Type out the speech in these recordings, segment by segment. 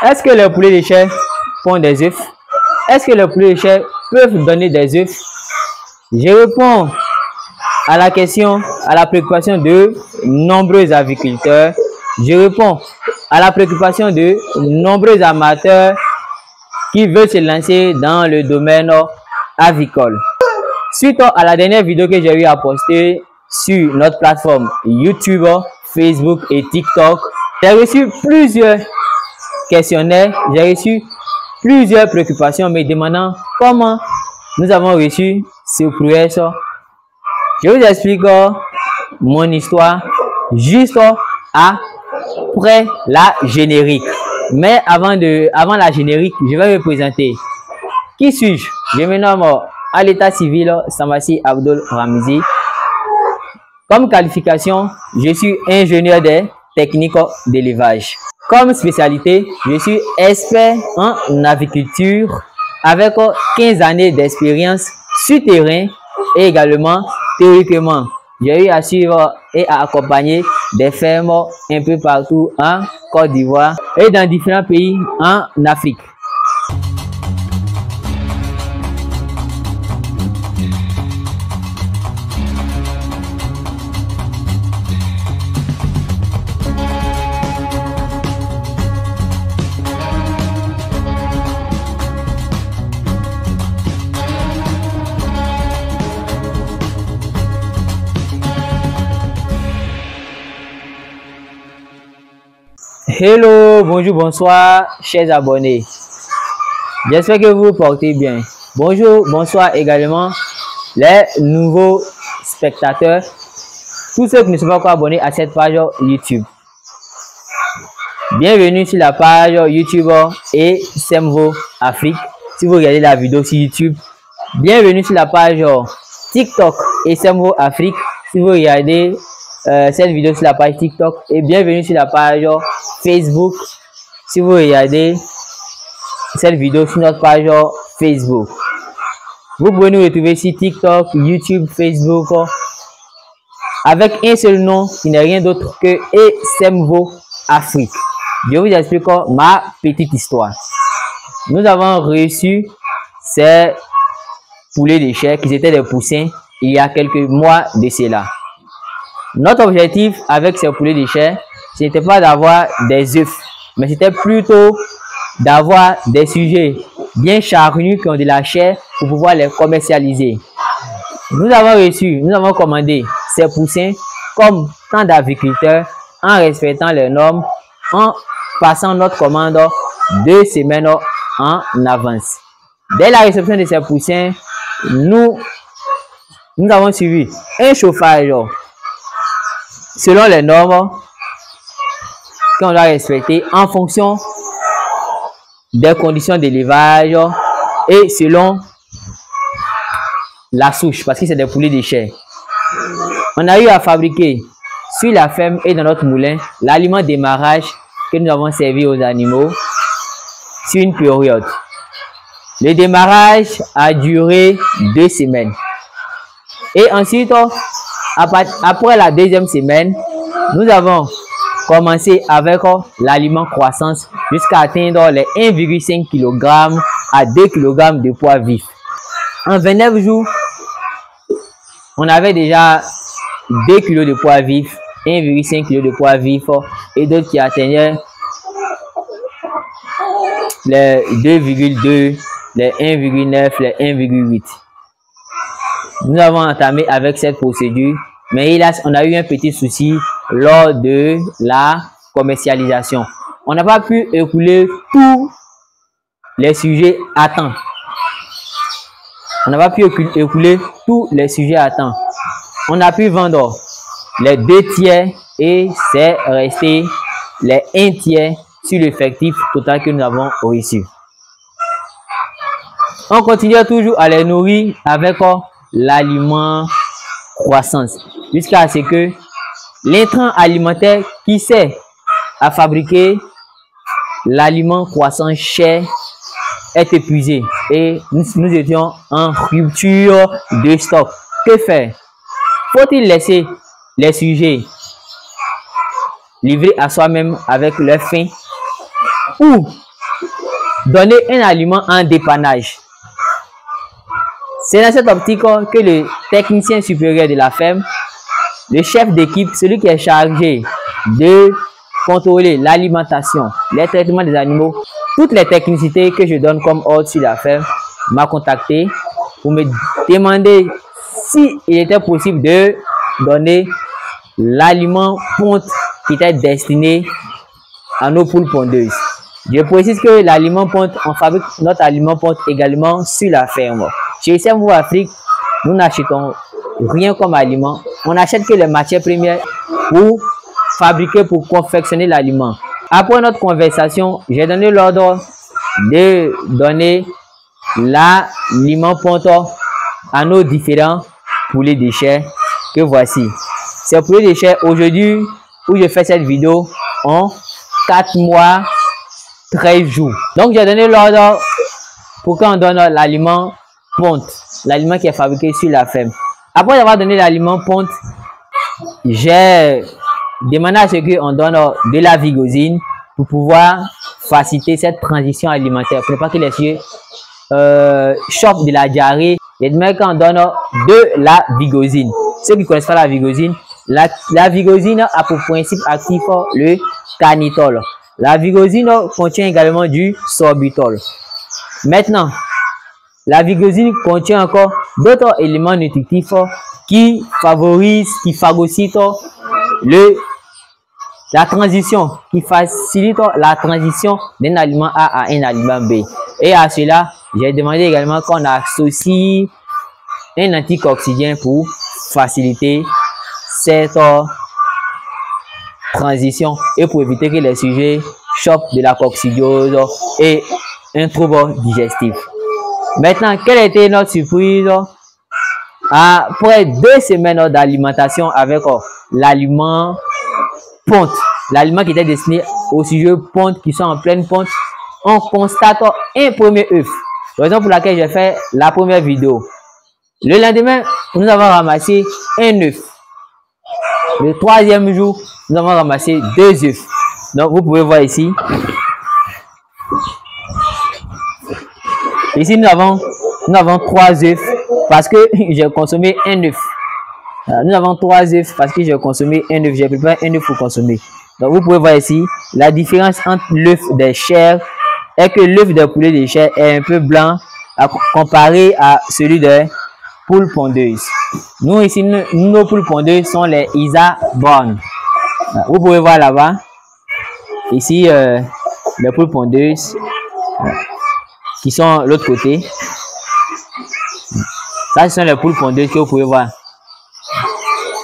Est-ce que les poulets de chair pondent des œufs? Est-ce que les poulets de chair peuvent donner des œufs? Je réponds à la question, à la préoccupation de nombreux agriculteurs. Je réponds à la préoccupation de nombreux amateurs qui veulent se lancer dans le domaine avicole. Suite à la dernière vidéo que j'ai eu à poster sur notre plateforme YouTube, Facebook et TikTok, j'ai reçu plusieurs questionnaires, j'ai reçu plusieurs préoccupations me demandant comment nous avons reçu ce prouesse. Je vous explique mon histoire juste après la générique. Mais avant la générique, je vais me présenter. Qui suis-je? Je me nomme à l'état civil Samvassi Abdul Ramzi. Comme qualification, je suis ingénieur des techniques d'élevage. Comme spécialité, je suis expert en aviculture avec 15 années d'expérience sur terrain et également théoriquement. J'ai eu à suivre et à accompagner des fermes un peu partout en Côte d'Ivoire et dans différents pays en Afrique. Hello, bonjour, bonsoir, chers abonnés. J'espère que vous vous portez bien. Bonjour, bonsoir également les nouveaux spectateurs, tous ceux qui ne sont pas encore abonnés à cette page YouTube. Bienvenue sur la page YouTube et Semvo Afrique. Si vous regardez la vidéo sur YouTube, bienvenue sur la page TikTok et Semvo Afrique. Si vous regardez cette vidéo sur la page TikTok, et bienvenue sur la page Facebook si vous regardez cette vidéo sur notre page Facebook. Vous pouvez nous retrouver sur TikTok, YouTube, Facebook avec un seul nom qui n'est rien d'autre que Semvo Afrique. Je vous explique ma petite histoire. Nous avons reçu ces poulets de chair qui étaient des poussins il y a quelques mois de cela. Notre objectif avec ces poulets de chair, ce n'était pas d'avoir des œufs, mais c'était plutôt d'avoir des sujets bien charnus qui ont de la chair pour pouvoir les commercialiser. Nous avons commandé ces poussins comme tant d'agriculteurs en respectant les normes, en passant notre commande 2 semaines en avance. Dès la réception de ces poussins, nous avons suivi un chauffage selon les normes qu'on doit respecter en fonction des conditions d'élevage et selon la souche, parce que c'est des poulets de chair. On a eu à fabriquer sur la ferme et dans notre moulin l'aliment démarrage que nous avons servi aux animaux sur une période. Le démarrage a duré 2 semaines. Et ensuite, après la 2e semaine, nous avons commencé avec l'aliment croissance jusqu'à atteindre les 1,5 kg à 2 kg de poids vif. En 29 jours, on avait déjà 2 kg de poids vif, 1,5 kg de poids vif et d'autres qui atteignaient les 2,2, les 1,9, les 1,8. Nous avons entamé avec cette procédure, mais hélas, on a eu un petit souci lors de la commercialisation. On n'a pas pu écouler tous les sujets à temps. On n'a pas pu écouler tous les sujets à temps. On a pu vendre les 2 tiers et c'est resté les 1 tiers sur l'effectif total que nous avons reçu. On continue toujours à les nourrir avec l'aliment croissance jusqu'à ce que l'intrant alimentaire qui sert à fabriquer l'aliment croissance chair est épuisé et nous étions en rupture de stock. Que faire? Faut-il laisser les sujets livrer à soi-même avec leur faim ou donner un aliment en dépannage. C'est dans cette optique que le technicien supérieur de la ferme, le chef d'équipe, celui qui est chargé de contrôler l'alimentation, les traitements des animaux, toutes les technicités que je donne comme ordre sur la ferme, m'a contacté pour me demander s'il était possible de donner l'aliment ponte qui était destiné à nos poules pondeuses. Je précise que l'aliment ponte, on fabrique notre aliment ponte également sur la ferme. Chez SMVO Afrique, nous n'achetons rien comme aliment. On n'achète que les matières premières pour fabriquer, pour confectionner l'aliment. Après notre conversation, j'ai donné l'ordre de donner l'aliment ponte à nos différents poulets déchets que voici. Ces poulets déchets, aujourd'hui, où je fais cette vidéo, ont 4 mois, 13 jours. Donc, j'ai donné l'ordre pour qu'on donne l'aliment ponte, l'aliment qui est fabriqué sur la ferme. Après avoir donné l'aliment ponte, j'ai demandé à ce qu'on donne de la vigosine pour pouvoir faciliter cette transition alimentaire, pour ne pas que les cieux chopent de la diarrhée. Et demandé qu'on donne de la vigosine. Ceux qui ne connaissent pas la vigosine, la vigosine a pour principe actif le cannitol. La vigosine contient également du sorbitol. Maintenant, la vigosine contient encore d'autres éléments nutritifs qui favorisent, qui phagocytent la transition, qui facilite la transition d'un aliment A à un aliment B. Et à cela, j'ai demandé également qu'on associe un anticoxydien pour faciliter cette transition et pour éviter que les sujets chopent de la coccidiose et un trouble digestif. Maintenant, quelle était notre surprise? Après 2 semaines d'alimentation avec l'aliment ponte, l'aliment qui était destiné aux sujets ponte qui sont en pleine ponte, on constate un premier œuf. Raison pour laquelle j'ai fait la première vidéo. Le lendemain, nous avons ramassé un œuf. Le 3e jour, nous avons ramassé 2 œufs. Donc, vous pouvez voir ici. Ici, nous avons 3 œufs parce que j'ai consommé un œuf. Nous avons 3 œufs parce que j'ai consommé un œuf. J'ai préparé un œuf pour consommer. Donc, vous pouvez voir ici la différence entre l'œuf des chairs et que l'œuf des poulets de chair est un peu blanc comparé à celui des poules pondeuses. Nous, ici, nos poules pondeuses sont les Isa Brown. Vous pouvez voir là-bas. Ici, les poules pondeuses qui sont de l'autre côté. Ça, ce sont les poules pondeuses que vous pouvez voir.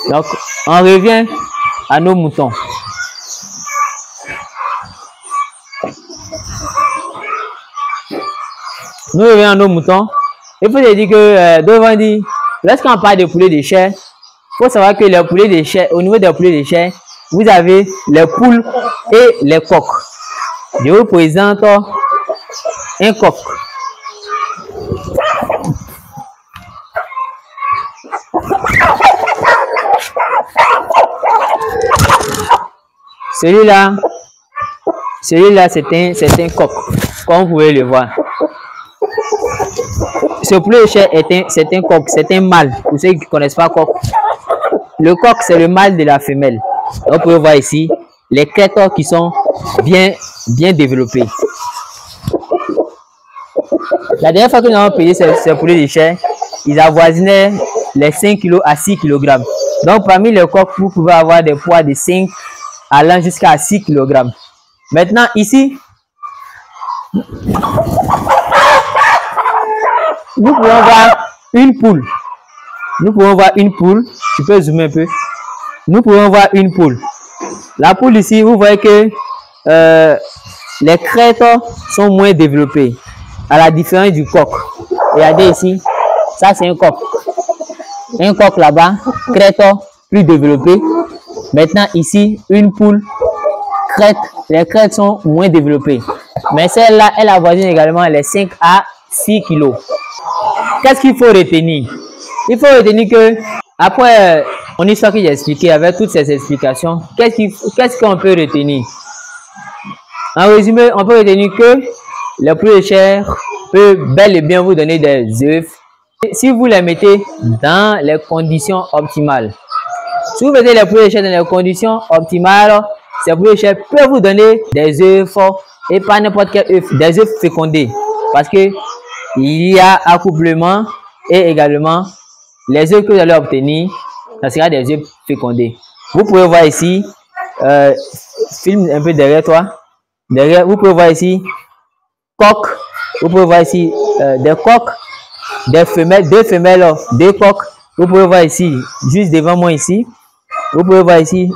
Donc, on revient à nos moutons. Nous revenons à nos moutons. Il faut se dire que, devant dire, lorsqu'on parle de poulets de chair, il faut savoir que les poulets de chair, au niveau des poulets de chair, vous avez les poules et les coqs. Je vous présente un coq. Celui-là, c'est un coq, comme vous pouvez le voir. Ce poulet de chair c'est un coq, c'est un mâle. Pour ceux qui ne connaissent pas coq, le coq c'est le mâle de la femelle. Donc, vous pouvez voir ici les crêtes qui sont bien développées. La dernière fois que nous avons payé ces poulets de chair, ils avoisinaient les 5 kg à 6 kg. Donc, parmi les coqs, vous pouvez avoir des poids de 5 allant jusqu'à 6 kg. Maintenant, ici, nous pouvons voir une poule. Nous pouvons voir une poule. Tu peux zoomer un peu. Nous pouvons voir une poule. La poule ici, vous voyez que les crêtes sont moins développées. À la différence du coq. Regardez ici. Ça, c'est un coq. Un coq là-bas. Crête plus développée. Maintenant, ici, une poule. Crête. Les crêtes sont moins développées. Mais celle-là, elle avoisine également les 5 à 6 kg. Qu'est-ce qu'il faut retenir? Il faut retenir que, après mon histoire que j'ai expliquée, avec toutes ces explications, qu'est-ce qu'on peut retenir? En résumé, on peut retenir que les poulets de chair peuvent bel et bien vous donner des œufs si vous les mettez dans les conditions optimales. Si vous mettez les poulets de chair dans les conditions optimales, ces poulets de chair peuvent vous donner des œufs et pas n'importe quel œuf, des œufs fécondés. Parce que il y a accouplement et également les œufs que vous allez obtenir, ça sera des œufs fécondés. Vous pouvez voir ici, filme un peu derrière toi. Derrière, vous pouvez voir ici coq. Vous pouvez voir ici des coqs, des femelles, deux femelles, deux coqs. Vous pouvez voir ici, juste devant moi ici. Vous pouvez voir ici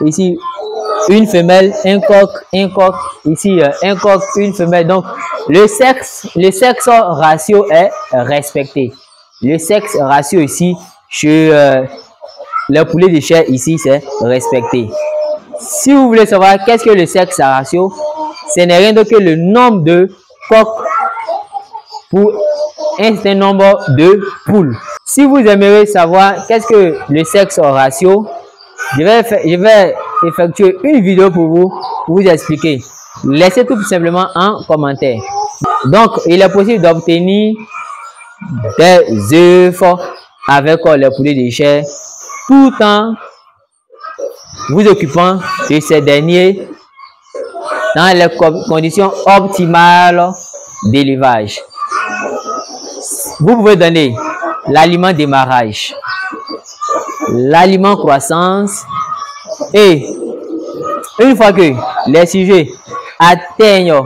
une femelle, un coq, ici un coq, une femelle. Donc le sexe ratio est respecté. Le sexe ratio ici chez les poulets de chair ici c'est respecté. Si vous voulez savoir qu'est-ce que le sexe ratio, ce n'est rien d'autre que le nombre de coqs pour un certain nombre de poules. Si vous aimeriez savoir qu'est-ce que le sexe ratio, je vais effectuer une vidéo pour vous expliquer. Laissez tout simplement en commentaire. Donc, il est possible d'obtenir des œufs avec les poulets de chair tout en vous occupant de ces derniers dans les conditions optimales d'élevage. Vous pouvez donner l'aliment démarrage, l'aliment croissance, et une fois que les sujets atteignent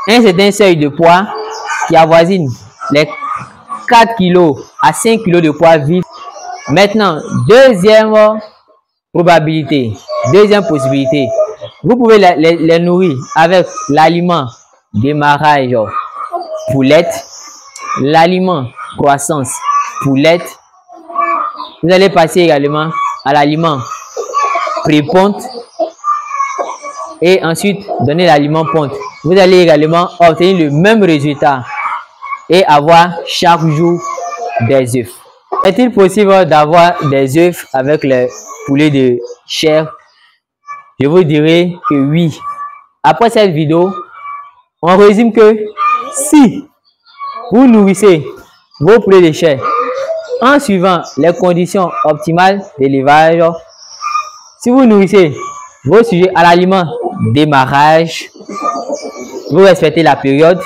un certain seuil de poids qui avoisine les 4 kg à 5 kg de poids vif, maintenant deuxième possibilité, vous pouvez les nourrir avec l'aliment démarrage poulette, l'aliment croissance poulette. Vous allez passer également à l'aliment pré-ponte et ensuite donner l'aliment ponte. Vous allez également obtenir le même résultat et avoir chaque jour des œufs. Est-il possible d'avoir des œufs avec les poulets de chair? Je vous dirai que oui. Après cette vidéo, on résume que si vous nourrissez vos poulets de chair en suivant les conditions optimales d'élevage, si vous nourrissez vos sujets à l'aliment démarrage, vous respectez la période,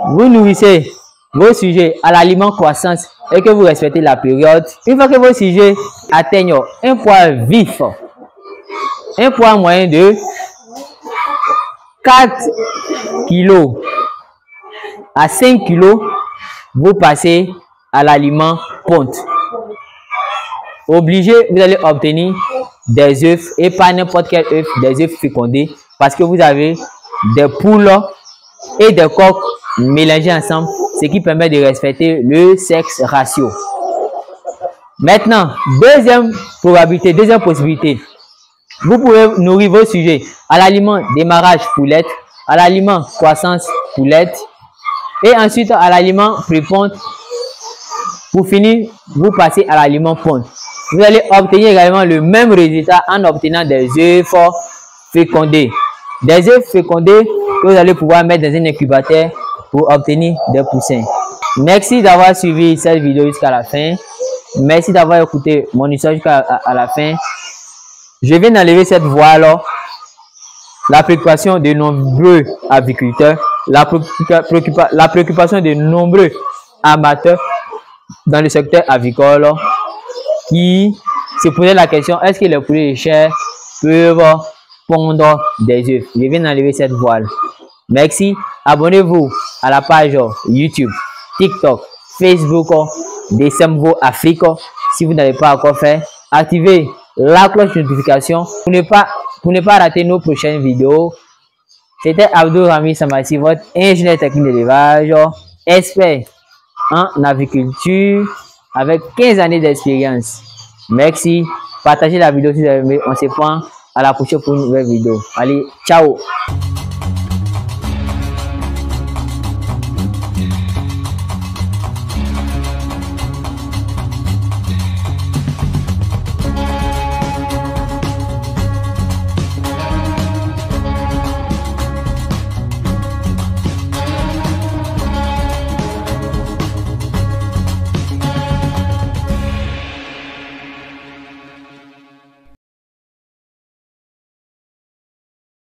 vous nourrissez vos sujets à l'aliment croissance et que vous respectez la période, une fois que vos sujets atteignent un poids vif, un poids moyen de 4 kg à 5 kg, vous passez à l'aliment ponte. Obligé, vous allez obtenir des œufs et pas n'importe quel œuf, des œufs fécondés parce que vous avez des poules et des coqs mélangés ensemble, ce qui permet de respecter le sexe ratio. Maintenant, deuxième possibilité, vous pouvez nourrir vos sujets à l'aliment démarrage poulette, à l'aliment croissance poulette et ensuite à l'aliment pré-ponte. Pour finir, vous passez à l'aliment ponte. Vous allez obtenir également le même résultat en obtenant des œufs fécondés. Des œufs fécondés que vous allez pouvoir mettre dans un incubateur pour obtenir des poussins. Merci d'avoir suivi cette vidéo jusqu'à la fin. Merci d'avoir écouté mon histoire jusqu'à la fin. Je viens d'enlever cette voile, la préoccupation de nombreux agriculteurs, la préoccupation de nombreux amateurs dans le secteur avicole qui se posaient la question: est-ce que les poulets de chair peuvent pondre des œufs? Je viens d'enlever cette voile. Merci. Abonnez-vous à la page YouTube, TikTok, Facebook de Semvo Afrique si vous n'avez pas encore fait. Activez la cloche de notification pour ne pas rater nos prochaines vidéos. C'était Abdou Rami Samassi, votre ingénieur technique d'élevage, expert en aviculture avec 15 années d'expérience. Merci. Partagez la vidéo si vous avez aimé. On se prend à la prochaine pour une nouvelle vidéo. Allez, ciao.